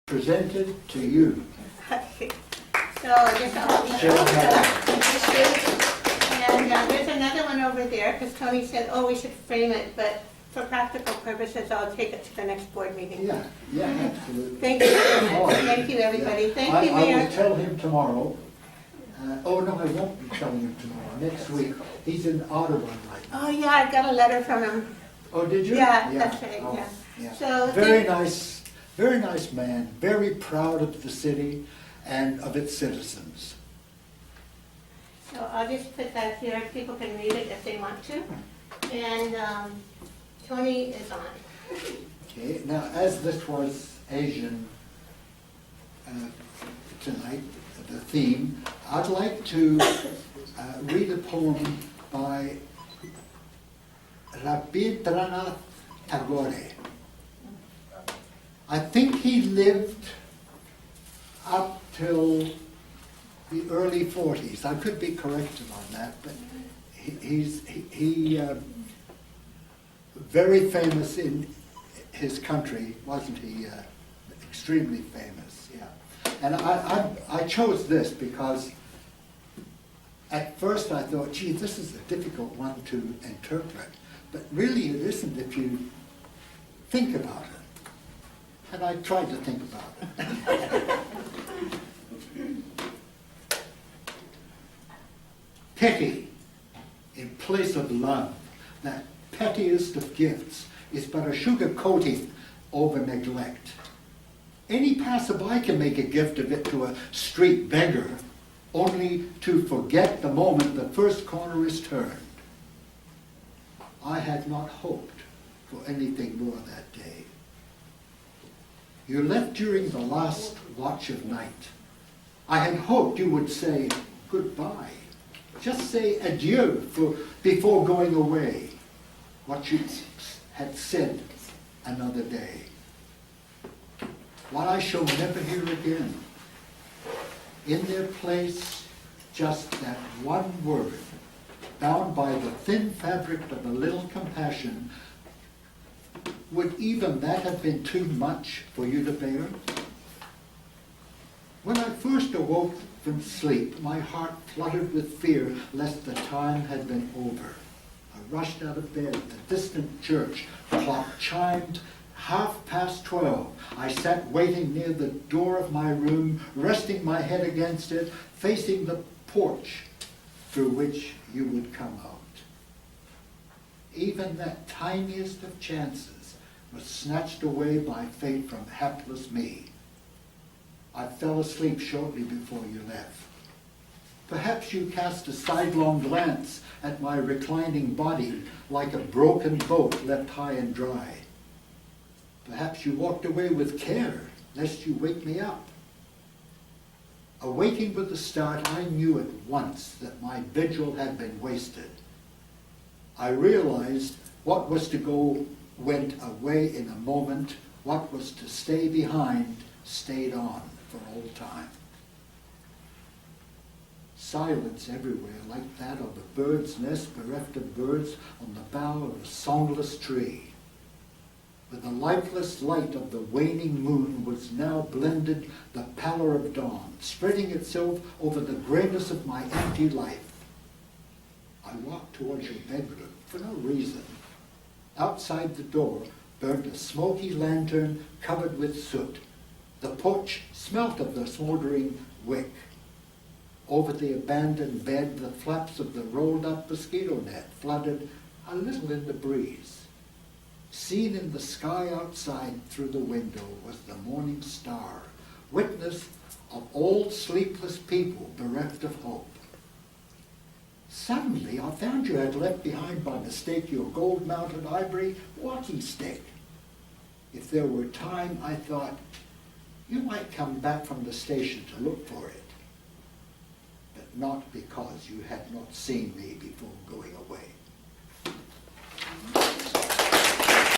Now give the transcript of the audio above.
presented to you. Okay. So this all and there's another one over there, because Tony said, oh, we should frame it, but for practical purposes, I'll take it to the next board meeting. Yeah, absolutely. Thank you very much. Thank you, everybody. Thank you, I Mayor. will tell him tomorrow. Oh, no, I won't be telling him tomorrow. Next week. He's in Ottawa right now. Oh, yeah, I got a letter from him. Oh, did you? Yeah, that's right, Oh, yeah. So very nice man, very proud of the city and of its citizens. So I'll just put that here, people can read it if they want to. And Tony is on. Okay, now as this was Asian tonight, the theme, I'd like to read a poem by Rabindranath Tagore. I think he lived up till the early 40s. I could be corrected on that, but he's very famous in his country, wasn't he? Extremely famous, yeah. And I chose this because at first I thought, gee, this is a difficult one to interpret, but really it isn't if you think about it. And I tried to think about it. Pity in place of love, that pettiest of gifts, is but a sugar coating over neglect. Any passerby can make a gift of it to a street beggar, only to forget the moment the first corner is turned. I had not hoped for anything more that day. You left during the last watch of night. I had hoped you would say goodbye. Just say adieu before going away, what you had said another day. What I shall never hear again. In their place, just that one word, bound by the thin fabric of a little compassion. Would even that have been too much for you to bear? When I first awoke from sleep, my heart fluttered with fear lest the time had been over. I rushed out of bed. The distant church clock chimed 12:30. I sat waiting near the door of my room, resting my head against it, facing the porch through which you would come out. Even that tiniest of chances was snatched away by fate from hapless me. I fell asleep shortly before you left. Perhaps you cast a sidelong glance at my reclining body like a broken boat left high and dry. Perhaps you walked away with care, lest you wake me up. Awaking with a start, I knew at once that my vigil had been wasted. I realized what was to go went away in a moment, what was to stay behind stayed on for all time. Silence everywhere, like that of a bird's nest bereft of birds on the bough of a songless tree. With the lifeless light of the waning moon was now blended the pallor of dawn, spreading itself over the grayness of my empty life. I walked towards your bedroom for no reason. Outside the door burned a smoky lantern covered with soot. The porch smelt of the smoldering wick. Over the abandoned bed, the flaps of the rolled-up mosquito net fluttered a little in the breeze. Seen in the sky outside through the window was the morning star, witness of old sleepless people bereft of hope. Suddenly, I found you had left behind by mistake your gold-mounted ivory walking stick. If there were time, I thought, you might come back from the station to look for it. But not because you had not seen me before going away.